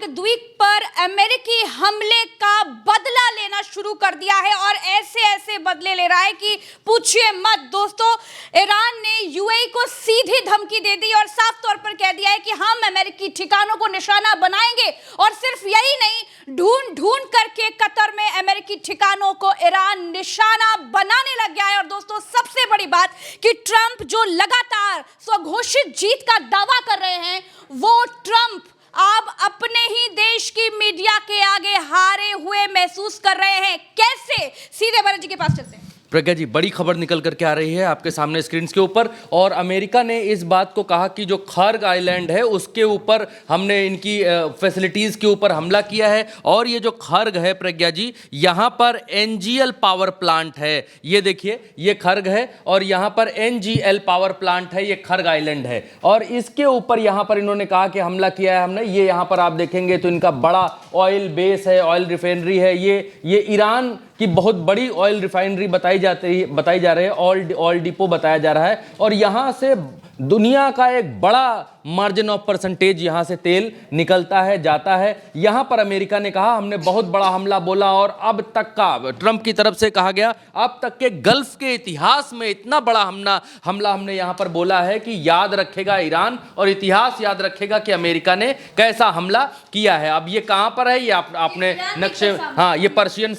द्वीप पर अमेरिकी हमले का बदला लेना शुरू कर दिया है और ऐसे ऐसे बदले ले रहा है कि पूछिए मत दोस्तों। ईरान ने यूएई को सीधी धमकी दे दी और साफ तौर पर कह दिया है कि हम अमेरिकी ठिकानों को निशाना बनाएंगे। और सिर्फ यही नहीं, ढूंढ ढूंढ करके कतर में अमेरिकी ठिकानों को ईरान निशाना बनाने लग गया है। और दोस्तों सबसे बड़ी बात कि ट्रंप जो लगातार स्वघोषित जीत का दावा कर रहे हैं, वो ट्रंप अब अपने ही देश की मीडिया के आगे हारे हुए महसूस कर रहे हैं। कैसे? सीधे भरत जी के पास चलते हैं। प्रज्ञा जी, बड़ी खबर निकल करके आ रही है आपके सामने स्क्रीन के ऊपर, और अमेरिका ने इस बात को कहा कि जो खर्ग आइलैंड है उसके ऊपर हमने इनकी फैसिलिटीज़ के ऊपर हमला किया है। और ये जो खर्ग है प्रज्ञा जी, यहाँ पर एनजीएल पावर प्लांट है। ये देखिए, ये खर्ग है और यहाँ पर एनजीएल पावर प्लांट है, ये खर्ग आइलैंड है। और इसके ऊपर यहाँ पर इन्होंने कहा कि हमला किया है हमने। ये यहाँ पर आप देखेंगे तो इनका बड़ा ऑयल बेस है, ऑयल रिफाइनरी है। ये ईरान की बहुत बड़ी ऑयल रिफाइनरी बताई जा रही है, ऑयल डिपो बताया जा रहा है। और यहाँ से दुनिया का एक बड़ा मार्जिन ऑफ परसेंटेज यहाँ से तेल निकलता है, जाता है। यहाँ पर अमेरिका ने कहा हमने बहुत बड़ा हमला बोला, और अब तक का ट्रंप की तरफ से कहा गया अब तक के गल्फ के इतिहास में इतना बड़ा हमला हमने यहाँ पर बोला है कि याद रखेगा ईरान, और इतिहास याद रखेगा कि अमेरिका ने कैसा हमला किया है। अब ये कहाँ पर है, ये आपने नक्शे, हाँ, ये पर्शियन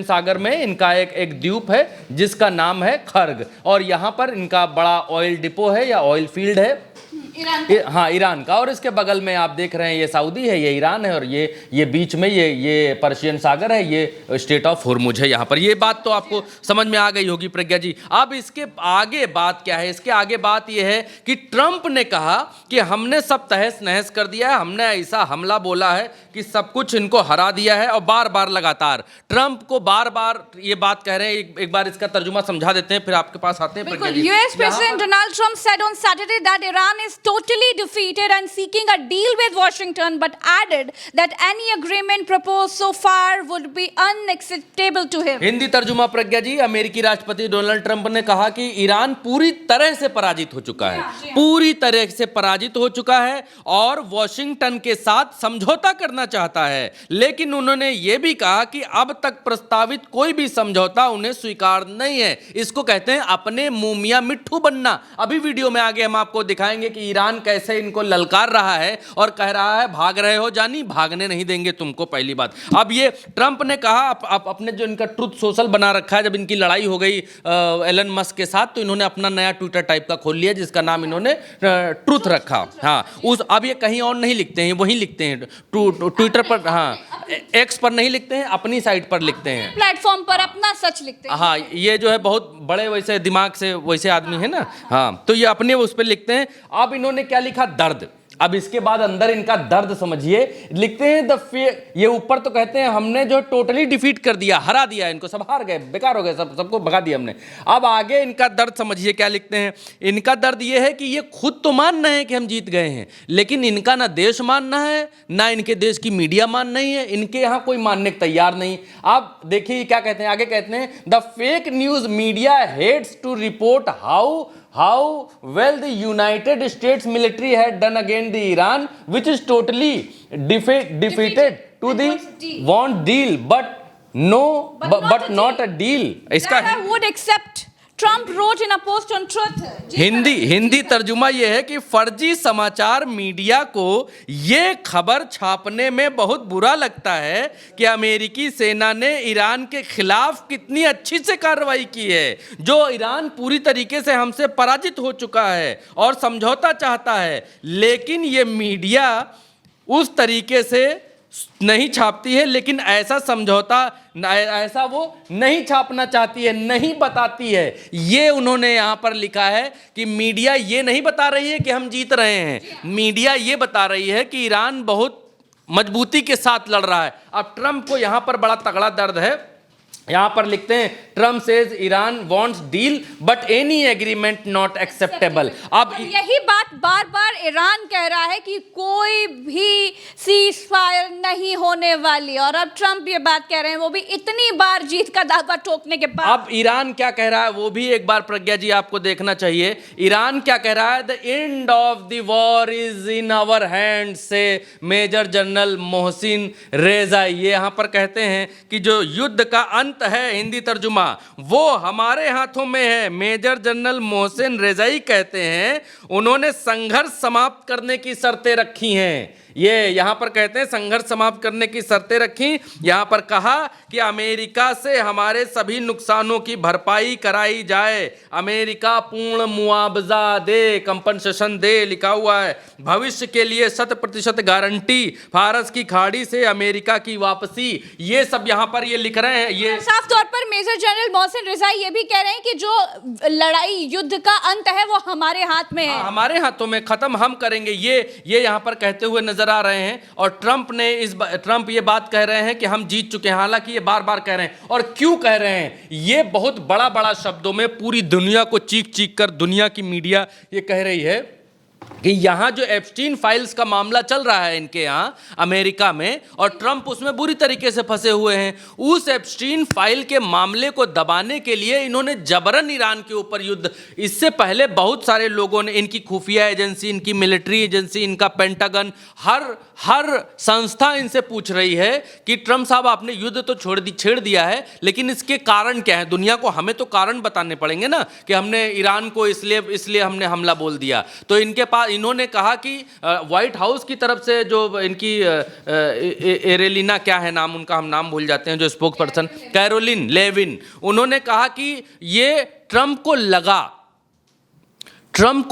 सागर में इनका एक द्वीप है जिसका नाम है खर्ग, और यहाँ पर इनका बड़ा ऑयल डिपो है या ऑयल फील्ड है ईरान का। और इसके बगल में आप देख रहे हैं ये सऊदी है, ये ईरान है, और ये बीच में ये पर्शियन सागर है, ये स्टेट ऑफ हुर्मुज है यहाँ पर। ये बात तो आपको समझ में आ गई होगी प्रज्ञा जी। अब इसके आगे बात क्या है? इसके आगे बात ये है कि ट्रंप ने कहा कि हमने सब तहस नहस कर दिया है, हमने ऐसा हमला बोला है कि सब कुछ इनको हरा दिया है। और बार बार लगातार ट्रंप को बार बार ये बात कह रहे हैं। एक बार इसका तर्जुमा समझा देते हैं, फिर आपके पास आते हैं Pragya ji. US president Donald Trump said on Saturday that Iran is totally defeated and seeking a deal with Washington, but added that any agreement proposed so far would be unacceptable to him. Hindi तर्जुमा प्रज्ञा जी, अमेरिकी राष्ट्रपति Donald Trump ने कहा कि Iran पूरी तरह से पराजित हो चुका है, पूरी तरह से पराजित हो चुका है और वॉशिंगटन के साथ समझौता करना चाहता है। लेकिन उन्होंने यह भी कहा कि अब तक प्रस्तावित कोई भी समझौता उन्हें स्वीकार नहीं है। इसको कहते हैं अपने मुंह मियां मिट्ठू बनना। अभी वीडियो में आगे हम आपको दिखाएंगे कि ईरान कैसे इनको ललकार रहा है और कह रहा है भाग रहे हो जानी, भागने नहीं देंगे तुमको, पहली बात। अब ये ट्रंप ने कहा अपने जो इनका ट्रुथ सोशल बना रखा है, जब इनकी लड़ाई हो गई एलन मस्क के साथ, तो इन्होंने अपना नया ट्विटर टाइप का खोल लिया जिसका नाम इन्होंने ट्रुथ रखा। हाँ, अब ये कहीं और नहीं लिखते हैं, वहीं लिखते हैं ट्विटर पर, हाँ, एक्स पर नहीं लिखते हैं, अपनी साइट पर लिखते हैं, प्लेटफॉर्म पर अपना सच लिखते हैं। हाँ, ये जो है बहुत बड़े वैसे दिमाग से वैसे आदमी है ना, हाँ, तो ये अपने उस पर लिखते हैं। अब इन्होंने क्या लिखा? दर्द। अब इसके बाद अंदर इनका दर्द समझिए, लिखते हैं ये ऊपर तो कहते हैं हमने जो टोटली डिफीट कर दिया, हरा दिया इनको, सब हार गए, बेकार हो गए, सबको भगा दिया हमने। अब आगे इनका दर्द समझिए क्या लिखते हैं। इनका दर्द ये है कि ये खुद तो मान रहे हैं कि हम जीत गए हैं, लेकिन इनका ना देश मानना है, ना इनके देश की मीडिया मान नहीं है, इनके यहाँ कोई मानने को तैयार नहीं। अब देखिए क्या कहते हैं, आगे कहते हैं the fake news media hates to report how well the United States military had done against the Iran, which is totally defeated to the want deal, but not a deal. इसका I would accept. Trump wrote in a post on Truth. Hindi तर्जुमा यह है कि फर्जी समाचार media को यह खबर छापने में बहुत बुरा लगता है कि अमेरिकी सेना ने ईरान के खिलाफ कितनी अच्छी से कार्रवाई की है, जो ईरान पूरी तरीके से हमसे पराजित हो चुका है और समझौता चाहता है। लेकिन ये मीडिया उस तरीके से नहीं छापती है, लेकिन ऐसा समझौता ऐसा वो नहीं छापना चाहती है, नहीं बताती है। ये उन्होंने यहां पर लिखा है कि मीडिया ये नहीं बता रही है कि हम जीत रहे हैं, मीडिया ये बता रही है कि ईरान बहुत मजबूती के साथ लड़ रहा है। अब ट्रंप को यहां पर बड़ा तगड़ा दर्द है यहां पर लिखते हैं Trump says Iran wants deal but any agreement not acceptable. अब यही बात बार बार ईरान कह रहा है कि कोई भी सीज फायर नहीं होने वाली, और अब ट्रम्प ये बात कह रहे हैं, वो भी इतनी बार जीत का दावा ठोकने के बाद। अब ईरान क्या कह रहा है वो भी एक बार प्रज्ञा जी आपको देखना चाहिए। ईरान क्या कह रहा है, the end of the war is in our hand से मेजर जनरल मोहसिन रेजाई। ये यहां पर कहते हैं कि जो युद्ध का अंत है, हिंदी तर्जुमा, वो हमारे हाथों में है। मेजर जनरल मोहसिन रेजाई कहते हैं उन्होंने संघर्ष समाप्त करने की शर्तें रखी हैं। ये यहां पर कहते हैं संघर्ष समाप्त करने की शर्तें रखी। यहां पर कहा कि अमेरिका से हमारे सभी नुकसानों की भरपाई कराई जाए, अमेरिका पूर्ण मुआवजा दे, कंपनसेशन दे, लिखा हुआ है। भविष्य के लिए 100% गारंटी, फारस की खाड़ी से अमेरिका की वापसी, ये सब यहां पर ये लिख रहे हैं। ये साफ तौर पर मेजर जनरल मोहसिन रिजाई ये भी कह रहे हैं कि जो लड़ाई युद्ध का अंत है वो हमारे हाथ में है, हमारे हाथों में, खत्म हम करेंगे, ये यहां पर कहते हुए नजर आ रहे हैं। और ट्रंप ये बात कह रहे हैं कि हम जीत चुके हैं, हालांकि ये बार बार कह रहे हैं। और क्यों कह रहे हैं, ये बहुत बड़ा बड़ा शब्दों में पूरी दुनिया को चीख चीख कर दुनिया की मीडिया ये कह रही है कि यहां जो एप्स्टीन फाइल्स का मामला चल रहा है इनके यहां अमेरिका में, और ट्रंप उसमें बुरी तरीके से फंसे हुए हैं, उस एप्स्टीन फाइल के मामले को दबाने के लिए इन्होंने जबरन ईरान के ऊपर युद्ध, इससे पहले बहुत सारे लोगों ने, इनकी खुफिया एजेंसी, इनकी मिलिट्री एजेंसी, इनका पेंटागन, हर संस्था इनसे पूछ रही है कि ट्रंप साहब आपने युद्ध तो छेड़ दिया है, लेकिन इसके कारण क्या है, दुनिया को हमें तो कारण बताने पड़ेंगे ना कि हमने ईरान को इसलिए हमने हमला बोल दिया। तो इनके पास, इन्होंने कहा कि व्हाइट हाउस की तरफ से जो इनकी एरेलिना, क्या है नाम उनका, हम नाम भूल जाते हैं, जो स्पोक्स पर्सन, कैरोलिन लेविन, उन्होंने कहा कि ये ट्रंप को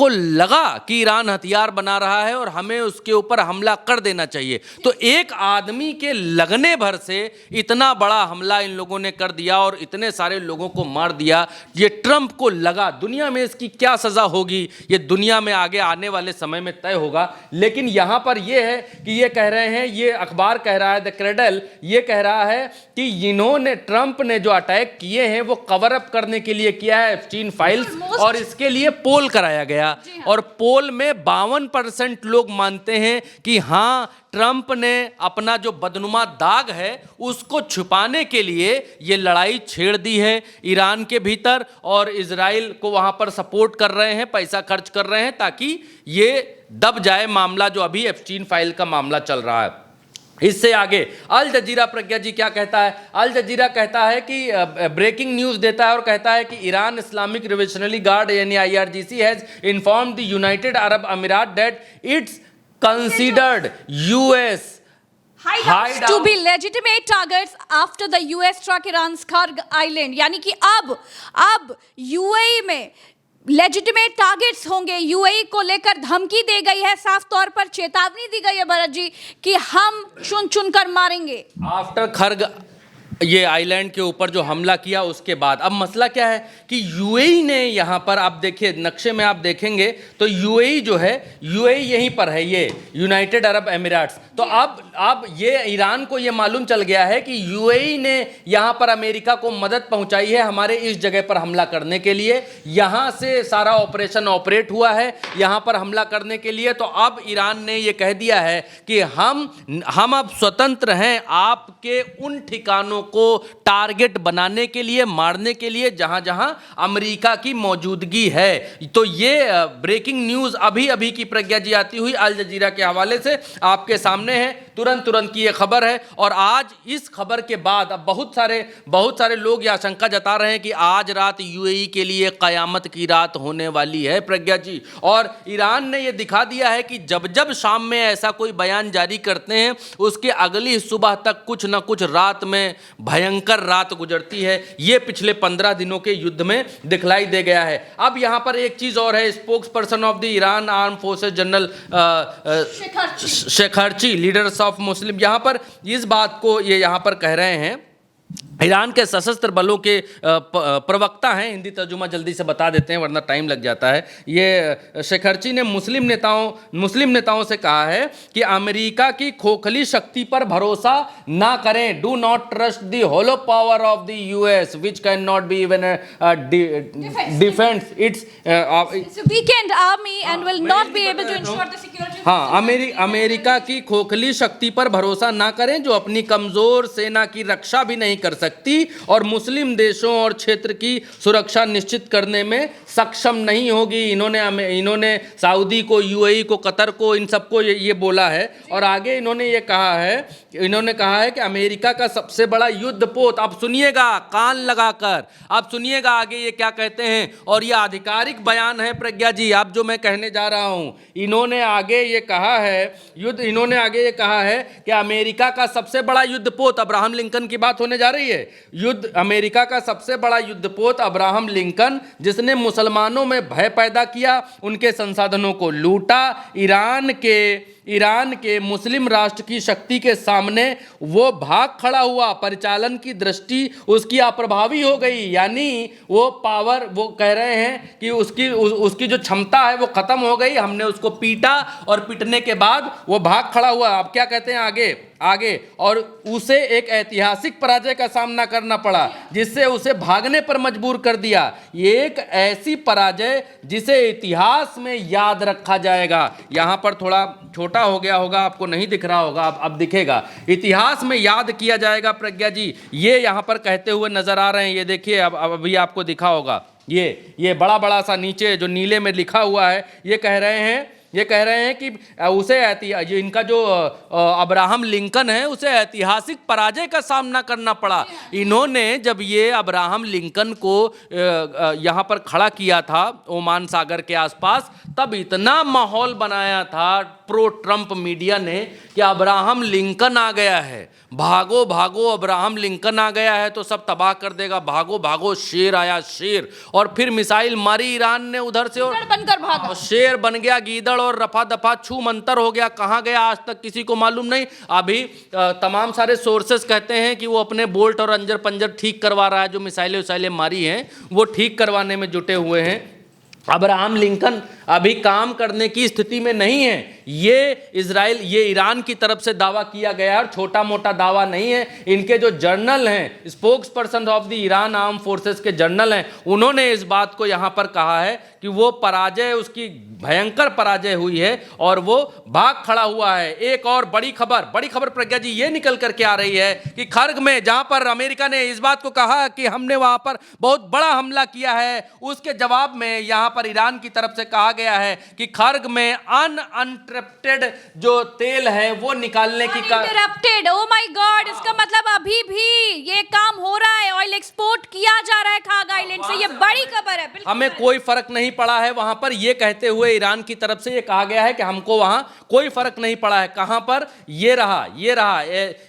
लगा कि ईरान हथियार बना रहा है और हमें उसके ऊपर हमला कर देना चाहिए। तो एक आदमी के लगने भर से इतना बड़ा हमला इन लोगों ने कर दिया और इतने सारे लोगों को मार दिया। ये ट्रंप को लगा, दुनिया में इसकी क्या सजा होगी ये दुनिया में आगे आने वाले समय में तय होगा। लेकिन यहां पर यह है कि ये कह रहे हैं, ये अखबार कह रहा है, द क्रेडल ये कह रहा है कि इन्होंने, ट्रंप ने जो अटैक किए हैं वो कवर अप करने के लिए किया है एप्स्टीन फाइल्स, और इसके लिए पोल कराया गया। और पोल में 52% लोग मानते हैं कि हां, ट्रंप ने अपना जो बदनुमा दाग है उसको छुपाने के लिए ये लड़ाई छेड़ दी है ईरान के भीतर, और इजराइल को वहां पर सपोर्ट कर रहे हैं, पैसा खर्च कर रहे हैं ताकि ये दब जाए मामला जो अभी एप्स्टीन फाइल का मामला चल रहा है। इससे आगे अल जजीरा, प्रज्ञा जी क्या कहता है, अल जजीरा कहता है कि ब्रेकिंग न्यूज देता है और कहता है कि ईरान इस्लामिक रिवोल्यूशनरी गार्ड यानी IRGC has informed the United Arab Emirates that it's considered US hideouts to be legitimate targets after the US struck Iran's Karg island, यानी कि अब UAE में लेजिटिमेट टारगेट्स होंगे। यूएई को लेकर धमकी दी गई है, साफ तौर पर चेतावनी दी गई है भरत जी कि हम चुन कर मारेंगे। आफ्टर खर्ग ये आइलैंड के ऊपर जो हमला किया उसके बाद अब मसला क्या है कि यूएई ने यहां पर, आप देखिए नक्शे में आप देखेंगे तो यूएई जो है, यूएई यहीं पर है, ये यूनाइटेड अरब एमिरेट्स। तो अब ये ईरान को ये मालूम चल गया है कि यूएई ने यहां पर अमेरिका को मदद पहुंचाई है हमारे इस जगह पर हमला करने के लिए, यहां से सारा ऑपरेशन ऑपरेट हुआ है यहां पर हमला करने के लिए। तो अब ईरान ने ये कह दिया है कि हम अब स्वतंत्र हैं आपके उन ठिकानों को टारगेट बनाने के लिए, मारने के लिए जहां जहां अमेरिका की मौजूदगी है। तो ये ब्रेकिंग न्यूज अभी की प्रज्ञा जी आती हुई अल जजीरा के हवाले से आपके सामने है, तुरंत की ये खबर है। और आज इस खबर के बाद अब बहुत सारे लोग ये आशंका जता रहे हैं कि आज रात यूएई के लिए कयामत की रात होने वाली है प्रज्ञा जी। और ईरान ने ये दिखा दिया है कि जब शाम में ऐसा कोई बयान जारी करते हैं उसके अगली सुबह तक कुछ ना कुछ रात में भयंकर रात गुजरती है। ये पिछले 15 दिनों के युद्ध में दिखलाई दे गया है। अब यहां पर एक चीज और है, spokesperson of the Iran arm forces general Shekarchi, leaders of Muslim, यहां पर इस बात को ये यहां पर कह रहे हैं ईरान के सशस्त्र बलों के प्रवक्ता हैं, हिंदी तर्जुमा जल्दी से बता देते हैं वरना टाइम लग जाता है। ये शेखरची ने मुस्लिम नेताओं से कहा है कि अमेरिका की खोखली शक्ति पर भरोसा ना करें। Do not trust the hollow power of the US which can not be even defence its weekend army and will not be able to ensure the security. हाँ, अमेरिका की खोखली शक्ति पर भरोसा ना करें जो अपनी कमजोर सेना की रक्षा भी नहीं कर सकती और मुस्लिम देशों और क्षेत्र की सुरक्षा निश्चित करने में सक्षम नहीं होगी। इन्होंने सऊदी को, यूएई को, कतर को, इन सबको ये बोला है। और आगे इन्होंने कहा है कि अमेरिका का सबसे बड़ा युद्ध पोत, अब सुनिएगा कान लगाकर, अब सुनिएगा आगे ये क्या कहते हैं। और ये आधिकारिक बयान है प्रज्ञा जी, आप जो मैं कहने जा रहा हूं। इन्होंने आगे ये कहा है कि अमेरिका का सबसे बड़ा युद्ध पोत, अब्राहम लिंकन की बात होने जा रही है। अमेरिका का सबसे बड़ा युद्धपोत अब्राहम लिंकन, जिसने मुसलमानों में भय पैदा किया, उनके संसाधनों को लूटा, ईरान के मुस्लिम राष्ट्र की शक्ति के सामने वो भाग खड़ा हुआ, परिचालन की दृष्टि उसकी अप्रभावी हो गई। यानी वो पावर, वो कह रहे हैं कि उसकी जो क्षमता है वो खत्म हो गई। हमने उसको पीटा और पीटने के बाद वो भाग खड़ा हुआ। अब क्या कहते हैं आगे और उसे एक ऐतिहासिक पराजय का सामना करना पड़ा जिससे उसे भागने पर मजबूर कर दिया। ये एक ऐसी पराजय जिसे इतिहास में याद रखा जाएगा। यहां पर थोड़ा छोटा हो गया होगा, आपको नहीं दिख रहा होगा, अब दिखेगा। इतिहास में याद किया जाएगा प्रज्ञा जी, ये यहां पर कहते हुए नजर आ रहे हैं। ये देखिए, अब अभी आपको दिखा होगा, ये बड़ा बड़ा सा नीचे जो नीले में लिखा हुआ है, ये कह रहे हैं कि उसे इनका जो अब्राहम लिंकन है उसे ऐतिहासिक पराजय का सामना करना पड़ा। इन्होंने जब ये अब्राहम लिंकन को यहाँ पर खड़ा किया था ओमान सागर के आसपास, तब इतना माहौल बनाया था प्रो ट्रंप मीडिया ने कि अब्राहम लिंकन आ गया है, भागो भागो, अब्राहम लिंकन आ गया है तो सब तबाह कर देगा, भागो भागो, शेर आया शेर। और फिर मिसाइल मारी ईरान ने उधर से और बनकर भागा, शेर बन गया गीदड़ और रफा दफा छू मंतर हो गया। कहाँ गया आज तक किसी को मालूम नहीं। अभी तमाम सारे सोर्सेस कहते हैं कि वो अपने बोल्ट और अंजर पंजर ठीक करवा रहा है, जो मिसाइलें मारी हैं वो ठीक करवाने में जुटे हुए हैं। अब्राहम लिंकन अभी काम करने की स्थिति में नहीं है। ये ईरान की तरफ से दावा किया गया और छोटा मोटा दावा नहीं है। इनके जो जर्नल हैं, spokes person of the Iran arm forces के जर्नल हैं, उन्होंने इस बात को यहाँ पर कहा है कि वो पराजय, उसकी भयंकर पराजय हुई है और वो भाग खड़ा हुआ है। एक और बड़ी खबर प्रज्ञा जी ये निकल करके आ रही है कि खर्ग में, जहां पर अमेरिका ने इस बात को कहा कि हमने वहां पर बहुत बड़ा हमला किया है, उसके जवाब में यहां पर ईरान की तरफ से कहा गया है कि खर्ग में अनइंटरप्टेड जो तेल है वो निकालने की अनइंटरप्टेड, ओ माय गॉड, इसका मतलब अभी भी ये काम हो रहा है, ऑयल एक्सपोर्ट किया जा रहा है खर्ग आइलैंड से। ये बड़ी खबर है। हमें कोई फर्क नहीं पड़ा है वहां पर, ये कहते हुए ईरान की तरफ से ये कहा गया है कि हमको वहां कोई फर्क नहीं पड़ा है। कहां पर? ये रहा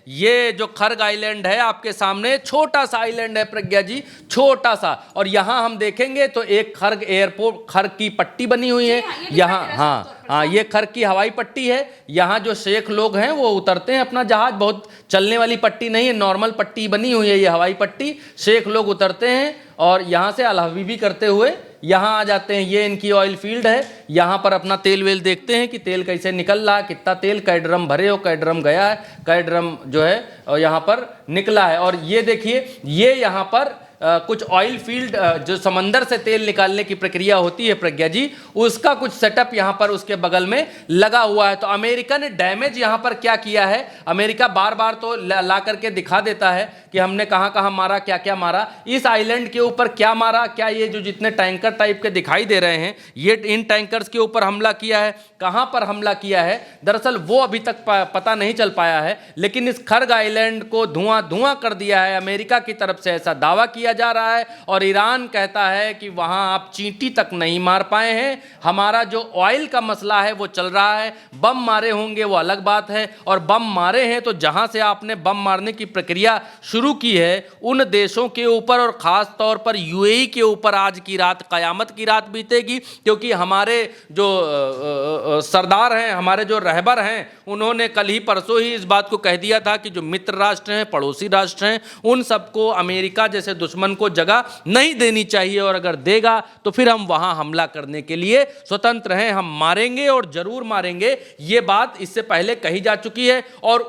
ये जो खर्ग आइलैंड है आपके सामने, छोटा सा आइलैंड है प्रज्ञा जी, छोटा सा। और यहां हम देखेंगे तो एक खर्ग एयरपोर्ट, खर्ग की पट्टी बनी हुई है यहाँ। हाँ, ये खर्ग की हवाई पट्टी है। यहाँ जो शेख लोग हैं वो उतरते हैं अपना जहाज, बहुत चलने वाली पट्टी नहीं है, नॉर्मल पट्टी बनी हुई है ये हवाई पट्टी। शेख लोग उतरते हैं और यहाँ से अल हबीबी करते हुए यहाँ आ जाते हैं। ये इनकी ऑयल फील्ड है, यहाँ पर अपना तेल वेल देखते हैं कि तेल कैसे निकल रहा है, कितना तेल, कै ड्रम भरे हो, कै ड्रम गया है, कै ड्रम जो है यहाँ पर निकला है। और ये देखिए, ये यहाँ पर कुछ ऑयल फील्ड, जो समंदर से तेल निकालने की प्रक्रिया होती है प्रज्ञा जी, उसका कुछ सेटअप यहाँ पर उसके बगल में लगा हुआ है। तो अमेरिका ने डैमेज यहाँ पर क्या किया है, अमेरिका बार बार तो ला करके दिखा देता है कि हमने कहाँ कहाँ मारा, क्या क्या मारा, इस आइलैंड के ऊपर क्या मारा, क्या ये जो जितने टैंकर टाइप के दिखाई दे रहे हैं, ये इन टैंकर्स के ऊपर हमला किया है, कहाँ पर हमला किया है, दरअसल वो अभी तक पता नहीं चल पाया है। लेकिन इस खर्ग आइलैंड को धुआं कर दिया है अमेरिका की तरफ से, ऐसा दावा किया जा रहा है। और ईरान कहता है कि वहां आप चींटी तक नहीं मार पाए हैं, हमारा जो ऑयल का मसला है वो चल रहा है। बम मारे होंगे वो अलग बात है, और बम मारे हैं तो जहां से आपने बम मारने की प्रक्रिया शुरू शुरू की है उन देशों के ऊपर और ख़ास तौर पर यूएई के ऊपर आज की रात क़यामत की रात बीतेगी, क्योंकि हमारे जो सरदार हैं, हमारे जो रहबर हैं, उन्होंने कल ही परसों ही इस बात को कह दिया था कि जो मित्र राष्ट्र हैं, पड़ोसी राष्ट्र हैं, उन सबको अमेरिका जैसे दुश्मन को जगह नहीं देनी चाहिए, और अगर देगा तो फिर हम वहाँ हमला करने के लिए स्वतंत्र हैं, हम मारेंगे और ज़रूर मारेंगे। ये बात इससे पहले कही जा चुकी है और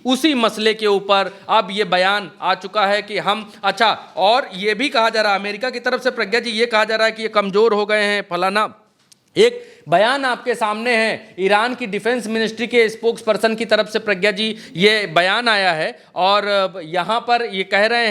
उसी मसले के ऊपर अब ये बयान आ चुका है कि हम अच्छा, और ये भी कहा जा रहा है अमेरिका की तरफ से, प्रज्ञा जी, ये कहा जा रहा है कि ये कमज़ोर हो गए हैं फलाना। एक बयान आपके सामने है, ईरान की डिफेंस मिनिस्ट्री के स्पोक्स पर्सन की तरफ से प्रज्ञा जी ये बयान आया है, और यहाँ पर ये कह रहे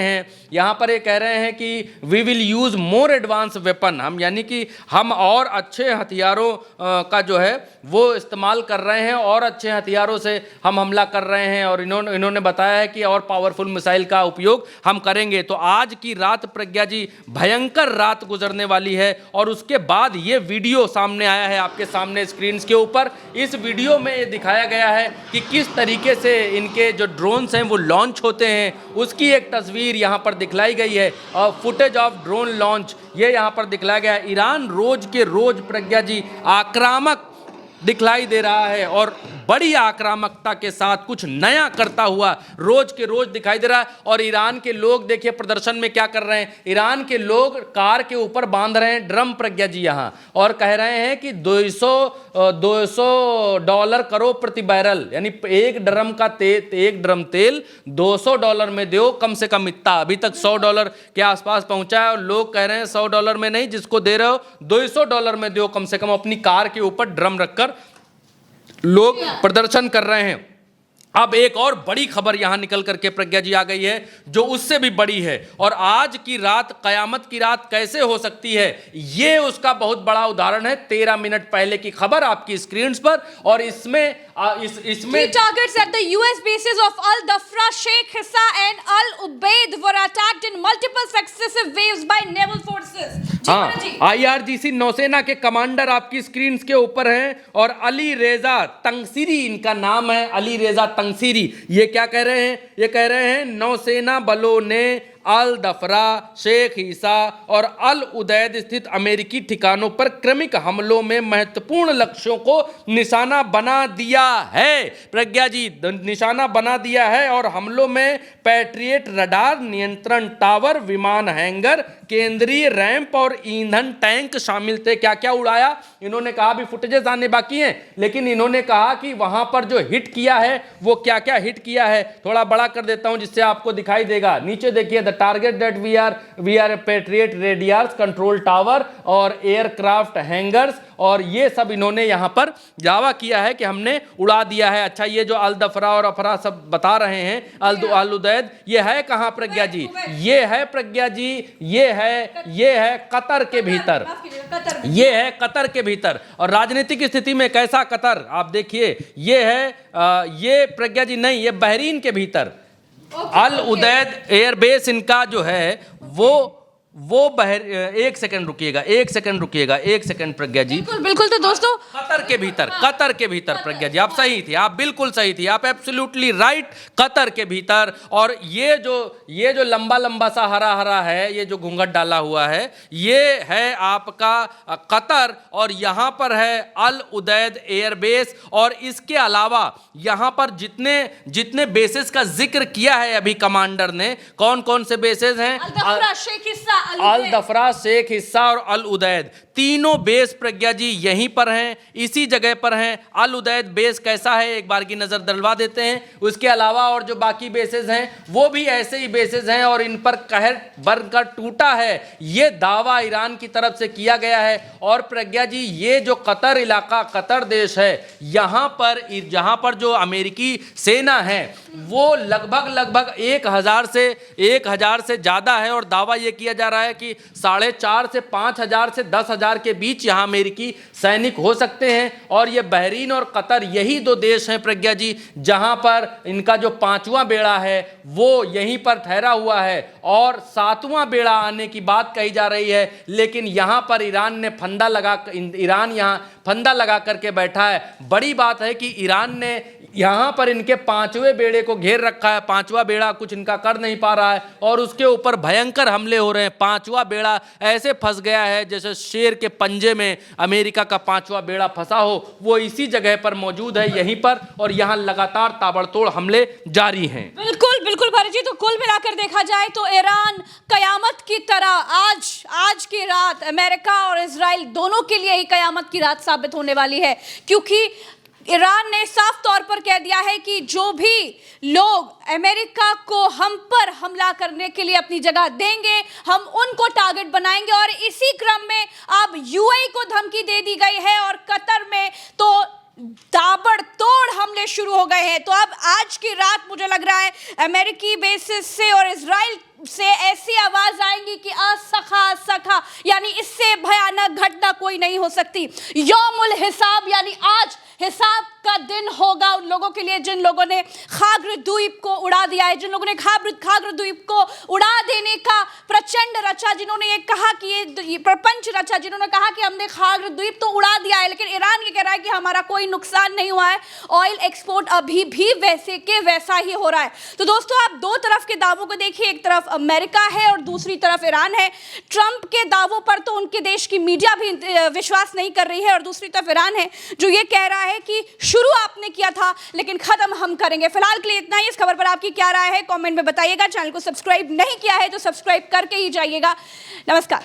हैं कि we will use more advance weapon, हम यानी कि हम और अच्छे हथियारों का जो है वो इस्तेमाल कर रहे हैं, और अच्छे हथियारों से हम हमला कर रहे हैं, और इन्होंने बताया है कि और पावरफुल मिसाइल का उपयोग हम करेंगे। तो आज की रात प्रज्ञा जी भयंकर रात गुजरने वाली है, और उसके बाद ये वीडियो सामने आया है आपके सामने स्क्रीन के ऊपर। इस वीडियो में ये दिखाया गया है कि किस तरीके से इनके जो ड्रोन्स हैं वो लॉन्च होते हैं, उसकी एक तस्वीर यहाँ पर दिखलाई गई है, और फुटेज ऑफ ड्रोन लॉन्च ये यहाँ पर दिखलाया गया है। ईरान रोज के रोज प्रज्ञा जी आक्रामक दिखलाई दे रहा है, और बड़ी आक्रामकता के साथ कुछ नया करता हुआ रोज के रोज दिखाई दे रहा है। और ईरान के लोग देखिए प्रदर्शन में क्या कर रहे हैं, ईरान के लोग कार के ऊपर बांध रहे हैं ड्रम प्रज्ञा जी यहाँ, और कह रहे हैं कि 200 डॉलर करो प्रति बैरल, यानी एक ड्रम तेल $200 में दो, कम से कम इतना। अभी तक $100 के आसपास पहुंचा है, और लोग कह रहे हैं $100 में नहीं, जिसको दे रहे हो $200 में दो कम से कम। अपनी कार के ऊपर ड्रम रखकर लोग प्रदर्शन कर रहे हैं। अब एक और बड़ी खबर यहां निकल करके प्रज्ञा जी आ गई है, जो उससे भी बड़ी है, और आज की रात क़यामत की रात कैसे हो सकती है, ये उसका बहुत बड़ा उदाहरण है। 13 मिनट पहले की खबर आपकी स्क्रीन पर, और इसमें Three targets at the US bases of Al Dhafra, Sheikh Hissa and Al Ubaid were attacked in multiple successive waves by naval forces. हाँ, IRGC नौसेना के कमांडर आपकी स्क्रीन के ऊपर हैं, और अली रेजा तंगसीरी इनका नाम है, अली रेजा तंगसीरी। ये क्या कह रहे हैं, ये कह रहे हैं नौसेना बलों ने अल दफरा, शेख ईसा और अल उदैद स्थित अमेरिकी ठिकानों पर क्रमिक हमलों में महत्वपूर्ण लक्ष्यों को निशाना बना दिया है। प्रज्ञा जी, निशाना बना दिया है, और हमलों में पैट्रियट रडार, नियंत्रण टावर, विमान हैंगर, केंद्रीय रैंप और ईंधन टैंक शामिल थे। क्या क्या उड़ाया इन्होंने कहा, भी फुटेजेस आने बाकी हैं, लेकिन इन्होंने कहा कि वहां पर जो हिट किया है वो क्या क्या हिट किया है। थोड़ा बड़ा कर देता हूं जिससे आपको दिखाई देगा। नीचे देखिए, the target that we are Patriot radars, control tower और एयरक्राफ्ट हैंगर्स, और ये सब इन्होंने यहाँ पर दावा किया है कि हमने उड़ा दिया है। अच्छा, ये जो अल दफरा और अफरा सब बता रहे हैं, अल उदैद, ये है कहाँ प्रज्ञा जी, ये है प्रज्ञा जी, ये है कतर के भीतर, ये है कतर के भीतर। और राजनीतिक स्थिति में कैसा कतर आप देखिए, ये है ये प्रज्ञा जी नहीं, ये बहरीन के भीतर अल उदैद एयरबेस इनका जो है वो एक सेकंड रुकिएगा, एक सेकंड प्रज्ञा जी, बिल्कुल। तो दोस्तों, कतर के भीतर प्रज्ञा जी, आप सही थी, आप बिल्कुल सही थी, आप एब्सोल्युटली राइट, कतर के भीतर। और ये जो लंबा सा हरा है, ये जो घूंघट डाला हुआ है, ये है आपका कतर, और यहाँ पर है अल उदैद एयरबेस। और इसके अलावा यहाँ पर जितने बेसेस का जिक्र किया है अभी कमांडर ने, कौन कौन से बेसेस हैं, अल दफरा, शेख हिस्सा और अल उदैद, तीनों बेस प्रज्ञा जी यहीं पर हैं, इसी जगह पर हैं। अल उदैद बेस कैसा है एक बार की नजर डलवा देते हैं। उसके अलावा और जो बाकी बेसेस हैं वो भी ऐसे ही बेसेस हैं, और इन पर कहर बनकर टूटा है, ये दावा ईरान की तरफ से किया गया है। और प्रज्ञा जी, ये जो कतर इलाका, कतर देश है, यहाँ पर जो अमेरिकी सेना है वो लगभग 1000 से ज़्यादा है, और दावा ये किया जा रहा है कि 4,500 से 5,000 से 10,000 के बीच यहाँ अमेरिकी सैनिक हो सकते हैं। और ये बहरीन और कतर यही दो देश हैं प्रज्ञा जी, जहाँ पर इनका जो 5वां बेड़ा है वो यहीं पर ठहरा हुआ है, और 7वां बेड़ा आने की बात कही जा रही है। लेकिन यहाँ पर ईरान ने फंदा लगा, ईरान यहाँ फंदा लगा करके बैठा है। बड़ी बात है कि ईरान ने यहाँ पर इनके 5वें बेड़े को घेर रखा है, 5वां बेड़ा कुछ इनका कर नहीं पा रहा है और उसके ऊपर भयंकर हमले हो रहे हैं। 5वां बेड़ा ऐसे फंस गया है जैसे शेर के पंजे में अमेरिका का 5वां बेड़ा फंसा हो, वो इसी जगह पर मौजूद है, यहीं पर, और यहाँ लगातार ताबड़तोड़ हमले जारी हैं। बिल्कुल बिल्कुल भारत जी, तो कुल मिलाकर देखा जाए तो ईरान कयामत की तरह आज की रात अमेरिका और इजराइल दोनों के लिए ही कयामत की रात साबित होने वाली है, क्योंकि ईरान ने साफ तौर पर कह दिया है कि जो भी लोग अमेरिका को हम पर हमला करने के लिए अपनी जगह देंगे, हम उनको टारगेट बनाएंगे। और इसी क्रम में अब यूएई को धमकी दे दी गई है और कतर में तो ताबड़तोड़ हमले शुरू हो गए हैं। तो अब आज की रात मुझे लग रहा है अमेरिकी बेसिस से और इजराइल से ऐसी आवाज आएंगी कि असखा, यानी इससे भयानक घटना कोई नहीं हो सकती। यौमुल हिसाब, यानी आज हिसाब का दिन होगा उन लोगों के लिए जिन लोगों ने खाग्र द्वीप को उड़ा दिया है, जिन लोगों ने खाग्र द्वीप को उड़ा देने का प्रचंड रचा, जिन्होंने ये कहा कि ये प्रपंच रचा, जिन्होंने कहा कि हमने खाग्र द्वीप तो उड़ा दिया है, लेकिन ईरान ये कह रहा है कि हमारा कोई नुकसान नहीं हुआ है, ऑयल एक्सपोर्ट अभी भी वैसे के वैसा ही हो रहा है। तो दोस्तों, आप दो तरफ के दावों को देखिए, एक तरफ अमेरिका है और दूसरी तरफ ईरान है। ट्रंप के दावों पर तो उनके देश की मीडिया भी विश्वास नहीं कर रही है और दूसरी तरफ ईरान है जो ये कह रहा है कि शुरू आपने किया था लेकिन खत्म हम करेंगे। फिलहाल के लिए इतना ही। इस खबर पर आपकी क्या राय है कमेंट में बताइएगा। चैनल को सब्सक्राइब नहीं किया है तो सब्सक्राइब करके ही जाइएगा। नमस्कार।